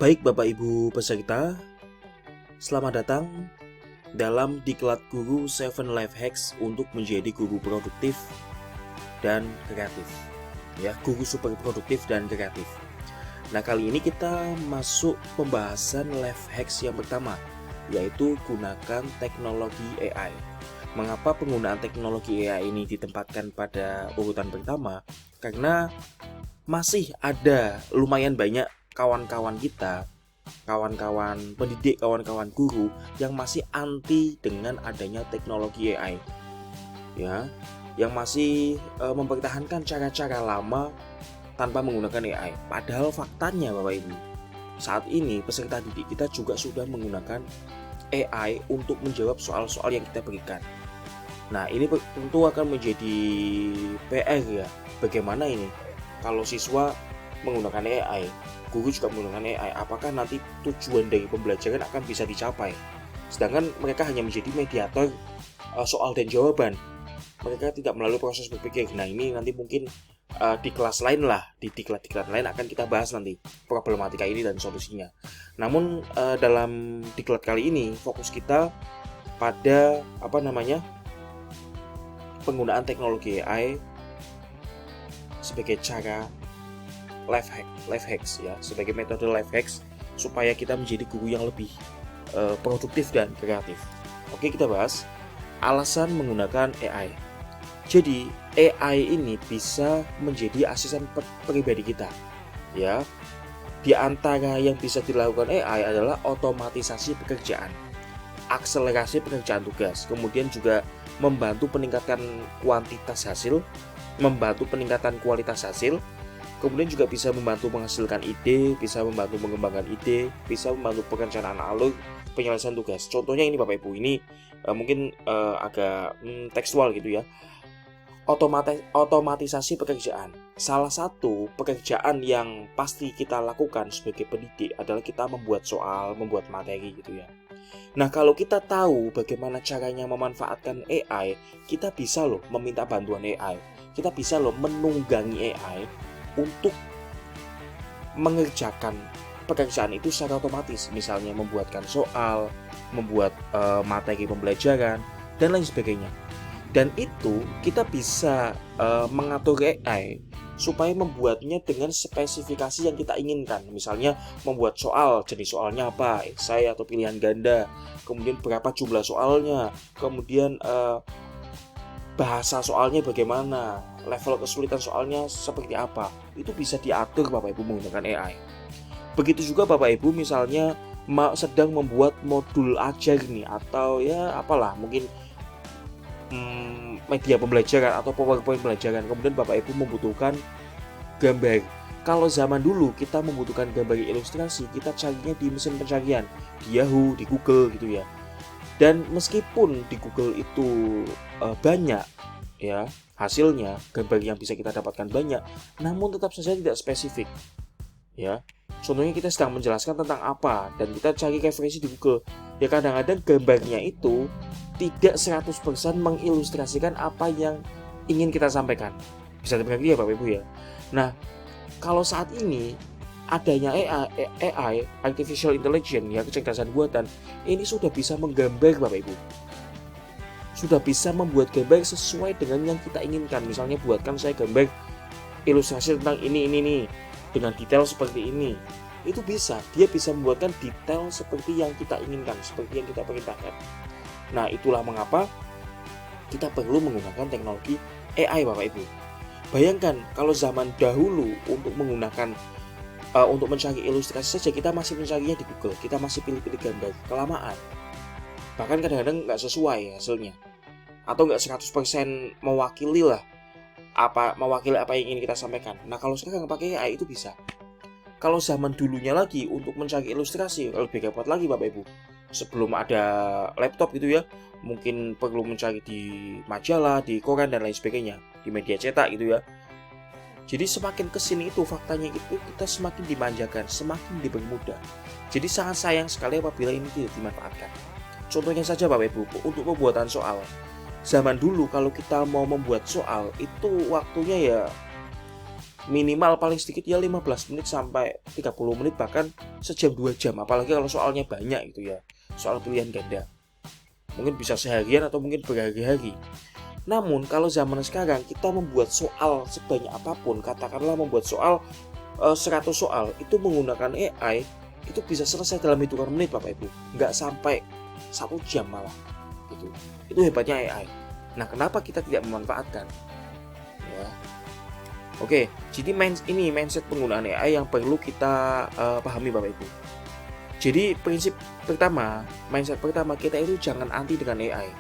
Baik Bapak Ibu peserta, selamat datang dalam Diklat Guru 7 Life Hacks untuk menjadi guru produktif dan kreatif. Ya, guru super produktif dan kreatif. Nah, kali ini kita masuk pembahasan life hacks yang pertama, yaitu gunakan teknologi AI. Mengapa penggunaan teknologi AI ini ditempatkan pada urutan pertama? Karena masih ada lumayan banyak kawan-kawan kita, kawan-kawan pendidik, kawan-kawan guru yang masih anti dengan adanya teknologi AI. Ya, yang masih mempertahankan cara-cara lama tanpa menggunakan AI. Padahal faktanya Bapak Ibu, saat ini peserta didik kita juga sudah menggunakan AI untuk menjawab soal-soal yang kita berikan. Nah, ini tentu akan menjadi PR ya. Bagaimana ini kalau siswa menggunakan AI, guru juga menggunakan AI, apakah nanti tujuan dari pembelajaran akan bisa dicapai? Sedangkan mereka hanya menjadi mediator soal dan jawaban. Mereka tidak melalui proses berpikir. Nah, ini nanti mungkin di kelas lain lah, di diklat-diklat lain akan kita bahas nanti problematika ini dan solusinya. Namun dalam diklat kali ini fokus kita pada penggunaan teknologi AI sebagai cara life hacks ya, sebagai metode life hacks supaya kita menjadi guru yang lebih produktif dan kreatif. Oke, kita bahas alasan menggunakan AI. Jadi AI ini bisa menjadi asisten pribadi kita ya. Di antara yang bisa dilakukan AI adalah otomatisasi pekerjaan, akselerasi pekerjaan tugas, kemudian juga membantu peningkatan kuantitas hasil, membantu peningkatan kualitas hasil, kemudian juga bisa membantu menghasilkan ide, bisa membantu mengembangkan ide, bisa membantu perencanaan alur, penyelesaian tugas. Contohnya ini Bapak Ibu, ini mungkin agak tekstual gitu ya. Otomatisasi pekerjaan. Salah satu pekerjaan yang pasti kita lakukan sebagai pendidik adalah kita membuat soal, membuat materi gitu ya. Nah, kalau kita tahu bagaimana caranya memanfaatkan AI, kita bisa loh meminta bantuan AI. Kita bisa loh menunggangi AI untuk mengerjakan pekerjaan itu secara otomatis. Misalnya membuatkan soal, membuat materi pembelajaran, dan lain sebagainya. Dan itu kita bisa mengatur AI supaya membuatnya dengan spesifikasi yang kita inginkan. Misalnya membuat soal, jenis soalnya apa, esai atau pilihan ganda, kemudian berapa jumlah soalnya, kemudian bahasa soalnya bagaimana, level kesulitan soalnya seperti apa. Itu bisa diatur Bapak Ibu menggunakan AI. Begitu juga Bapak Ibu misalnya sedang membuat modul ajar nih, atau ya apalah, mungkin media pembelajaran atau PowerPoint pembelajaran, kemudian Bapak Ibu membutuhkan gambar. Kalau zaman dulu kita membutuhkan gambar ilustrasi, kita carinya di mesin pencarian, di Yahoo, di Google gitu ya. Dan meskipun di Google itu banyak ya hasilnya, gambar yang bisa kita dapatkan banyak, namun tetap saja tidak spesifik ya. Contohnya kita sedang menjelaskan tentang apa dan kita cari referensi di Google, ya kadang-kadang gambarnya itu tidak 100% mengilustrasikan apa yang ingin kita sampaikan. Bisa terjadi ya Bapak Ibu ya. Nah, kalau saat ini adanya AI, Artificial Intelligence ya, kecerdasan buatan, ini sudah bisa menggambar Bapak Ibu. Sudah bisa membuat gambar sesuai dengan yang kita inginkan. Misalnya buatkan saya gambar ilustrasi tentang ini dengan detail seperti ini. Itu bisa, dia bisa membuatkan detail seperti yang kita inginkan, seperti yang kita perintahkan. Nah, itulah mengapa kita perlu menggunakan teknologi AI Bapak Ibu. Bayangkan kalau zaman dahulu untuk menggunakan untuk mencari ilustrasi saja kita masih mencarinya di Google, kita masih pilih-pilih gambar, kelamaan. Bahkan kadang-kadang nggak sesuai hasilnya, atau nggak 100% mewakili apa yang ingin kita sampaikan. Nah, kalau sekarang pakai AI itu bisa. Kalau zaman dulunya lagi untuk mencari ilustrasi lebih repot lagi Bapak Ibu. Sebelum ada laptop gitu ya, mungkin perlu mencari di majalah, di koran dan lain sebagainya, di media cetak gitu ya. Jadi semakin kesini itu faktanya itu kita semakin dimanjakan, semakin dipermudah. Jadi sangat sayang sekali apabila ini tidak dimanfaatkan. Contohnya saja Bapak Ibu, untuk pembuatan soal. Zaman dulu kalau kita mau membuat soal itu waktunya ya minimal paling sedikit ya 15 menit sampai 30 menit, bahkan sejam 2 jam, apalagi kalau soalnya banyak gitu ya, soal pilihan ganda mungkin bisa seharian atau mungkin berhari-hari. Namun kalau zaman sekarang kita membuat soal sebanyak apapun, katakanlah membuat soal 100 soal itu menggunakan AI, itu bisa selesai dalam hitungan menit Bapak Ibu, nggak sampai 1 jam malah gitu. Itu hebatnya AI. Nah, kenapa kita tidak memanfaatkan ya? Oke, jadi mindset penggunaan AI yang perlu kita pahami Bapak Ibu. Jadi mindset pertama kita itu jangan anti dengan AI.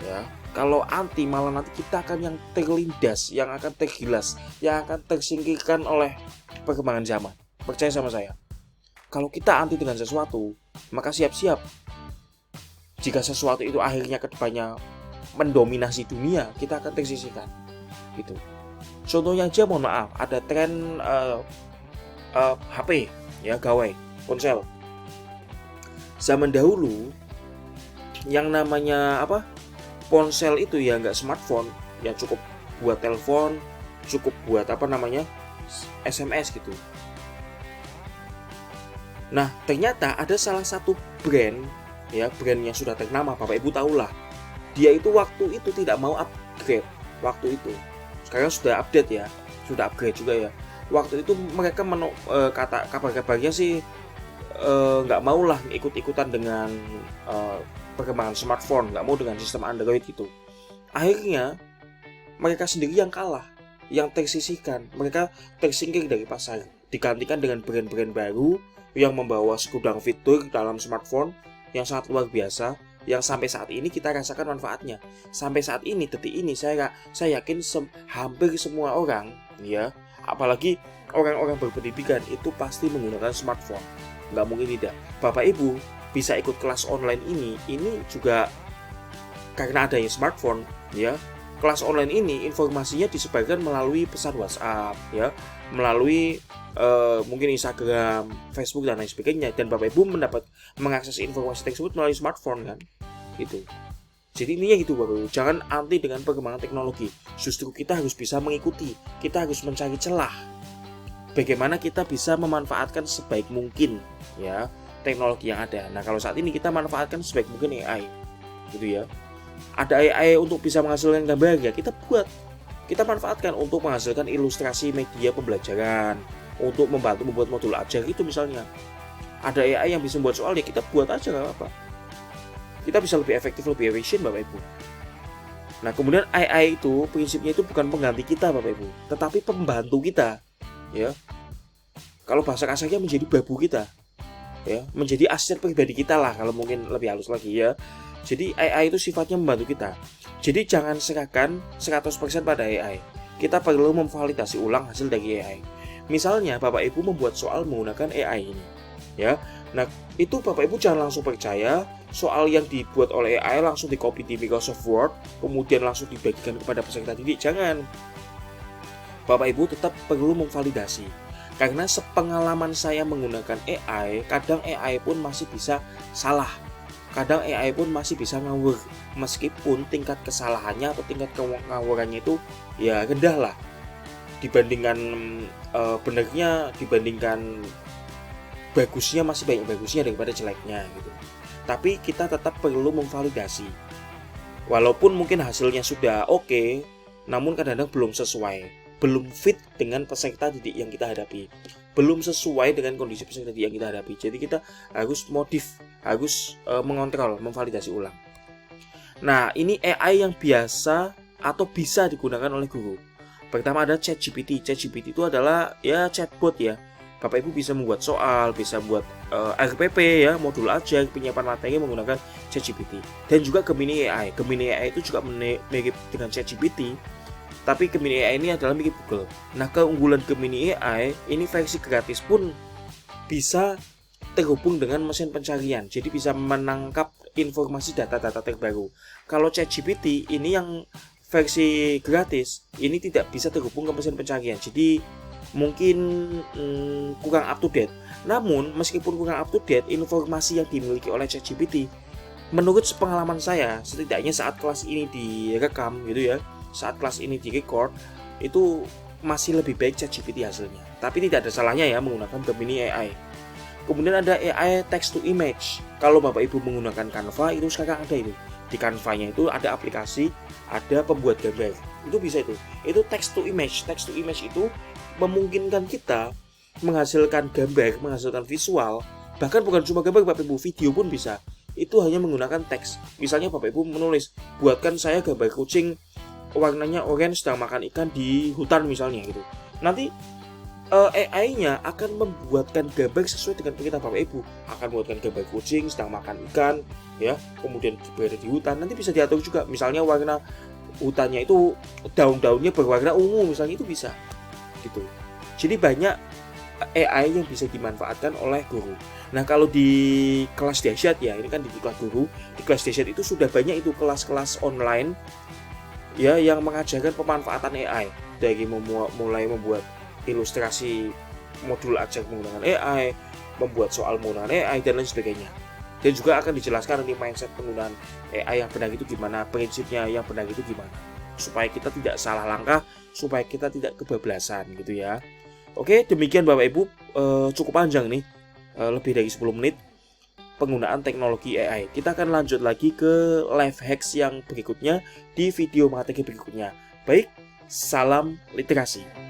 Ya, kalau anti malah nanti kita akan yang terlindas, yang akan tergilas, yang akan tersingkirkan oleh perkembangan zaman. Percaya sama saya. Kalau kita anti dengan sesuatu, maka siap-siap jika sesuatu itu akhirnya ke depannya mendominasi dunia, kita akan tersisihkan. Gitu. Contohnya aja, mohon maaf, ada tren HP ya, gawai ponsel. Zaman dahulu yang namanya ponsel itu ya nggak smartphone, ya cukup buat telepon, cukup buat SMS gitu. Nah, ternyata ada salah satu brand yang sudah ternama, Bapak Ibu tahulah. Dia itu waktu itu tidak mau upgrade waktu itu. Sekarang sudah update ya, sudah upgrade juga ya. Waktu itu mereka kata kabar-kabarnya sih nggak mau lah ikut-ikutan dengan perkembangan smartphone, nggak mau dengan sistem Android gitu. Akhirnya mereka sendiri yang kalah, yang tersisihkan, mereka tersingkir dari pasar, digantikan dengan brand-brand baru yang membawa segudang fitur dalam smartphone yang sangat luar biasa, yang sampai saat ini kita rasakan manfaatnya. Sampai saat ini, detik ini, saya yakin hampir semua orang ya, apalagi orang-orang berpendidikan itu pasti menggunakan smartphone. Nggak mungkin tidak. Bapak Ibu bisa ikut kelas online ini juga karena adanya smartphone ya. Kelas online ini informasinya disebarkan melalui pesan WhatsApp ya, melalui mungkin Instagram, Facebook dan lain sebagainya, dan Bapak Ibu mengakses informasi tersebut melalui smartphone kan. Gitu. Jadi intinya gitu Bapak Ibu, jangan anti dengan perkembangan teknologi. Justru kita harus bisa mengikuti, kita harus mencari celah bagaimana kita bisa memanfaatkan sebaik mungkin ya teknologi yang ada. Nah, kalau saat ini kita manfaatkan sebaik mungkin AI gitu ya. Ada AI untuk bisa menghasilkan gambar ya, kita manfaatkan untuk menghasilkan ilustrasi media pembelajaran, untuk membantu membuat modul ajar itu misalnya. Ada AI yang bisa membuat soal ya, kita buat aja nggak apa-apa. Kita bisa lebih efektif, lebih efisien Bapak Ibu. Nah, kemudian AI itu prinsipnya itu bukan pengganti kita Bapak Ibu, tetapi pembantu kita ya. Kalau bahasa kasarnya menjadi babu kita ya, menjadi asisten pribadi kita lah kalau mungkin lebih halus lagi ya. Jadi AI itu sifatnya membantu kita. Jadi jangan serahkan 100% pada AI. Kita perlu memvalidasi ulang hasil dari AI. Misalnya Bapak Ibu membuat soal menggunakan AI ini ya. Nah, itu Bapak Ibu jangan langsung percaya soal yang dibuat oleh AI langsung di-copy di Microsoft Word kemudian langsung dibagikan kepada peserta didik. Jangan. Bapak Ibu tetap perlu memvalidasi. Karena sepengalaman saya menggunakan AI, kadang AI pun masih bisa salah. Kadang AI pun masih bisa ngawur. Meskipun tingkat kesalahannya atau tingkat ngawurannya itu ya rendah lah. Dibandingkan benernya, dibandingkan bagusnya, masih banyak bagusnya daripada jeleknya gitu. Tapi kita tetap perlu memvalidasi. Walaupun mungkin hasilnya sudah oke, namun kadang-kadang belum sesuai. Belum fit dengan peserta didik yang kita hadapi, belum sesuai dengan kondisi peserta didik yang kita hadapi. Jadi kita harus mengontrol, memvalidasi ulang. Nah, ini AI yang biasa atau bisa digunakan oleh guru. Pertama ada ChatGPT. ChatGPT itu adalah ya chatbot ya. Bapak Ibu bisa membuat soal, bisa buat RPP ya, modul ajar, penyiapan materi menggunakan ChatGPT. Dan juga Gemini AI. Gemini AI itu juga mirip dengan ChatGPT. Tapi Gemini AI ini adalah milik Google. Nah, keunggulan Gemini AI ini versi gratis pun bisa terhubung dengan mesin pencarian. Jadi bisa menangkap informasi data-data terbaru. Kalau ChatGPT ini yang versi gratis, ini tidak bisa terhubung ke mesin pencarian. Jadi mungkin kurang up to date. Namun, meskipun kurang up to date, informasi yang dimiliki oleh ChatGPT, menurut pengalaman saya, setidaknya saat kelas ini direkam gitu ya, saat kelas ini direcord, itu masih lebih baik ChatGPT hasilnya. Tapi tidak ada salahnya ya menggunakan Gemini AI. Kemudian ada AI text to image. Kalau Bapak Ibu menggunakan Canva, itu sekarang ada itu. Di Canva-nya itu ada aplikasi, ada pembuat gambar. Itu bisa itu. Itu text to image. Text to image itu memungkinkan kita menghasilkan gambar, menghasilkan visual. Bahkan bukan cuma gambar, Bapak Ibu, video pun bisa. Itu hanya menggunakan teks. Misalnya Bapak Ibu menulis, buatkan saya gambar kucing warnanya orange sedang makan ikan di hutan misalnya gitu. Nanti AI-nya akan membuatkan gambar sesuai dengan perintah Bapak Ibu. Akan membuatkan gambar kucing sedang makan ikan, ya, kemudian berada di hutan. Nanti bisa diatur juga, misalnya warna hutannya itu daun-daunnya berwarna ungu, misalnya, itu bisa, gitu. Jadi banyak AI yang bisa dimanfaatkan oleh guru. Nah, kalau di kelas dahsyat ya, ini kan di kelas guru, di kelas dahsyat itu sudah banyak itu kelas-kelas online, ya, yang mengajarkan pemanfaatan AI dari mulai membuat ilustrasi modul ajar menggunakan AI, membuat soal menggunakan AI, dan lain sebagainya. Dan juga akan dijelaskan nanti mindset penggunaan AI yang benar itu gimana, prinsipnya yang benar itu gimana, supaya kita tidak salah langkah, supaya kita tidak kebablasan gitu ya. Oke, demikian Bapak Ibu, cukup panjang nih, lebih dari 10 menit penggunaan teknologi AI. Kita akan lanjut lagi ke life hacks yang berikutnya di video materi berikutnya. Baik, salam literasi.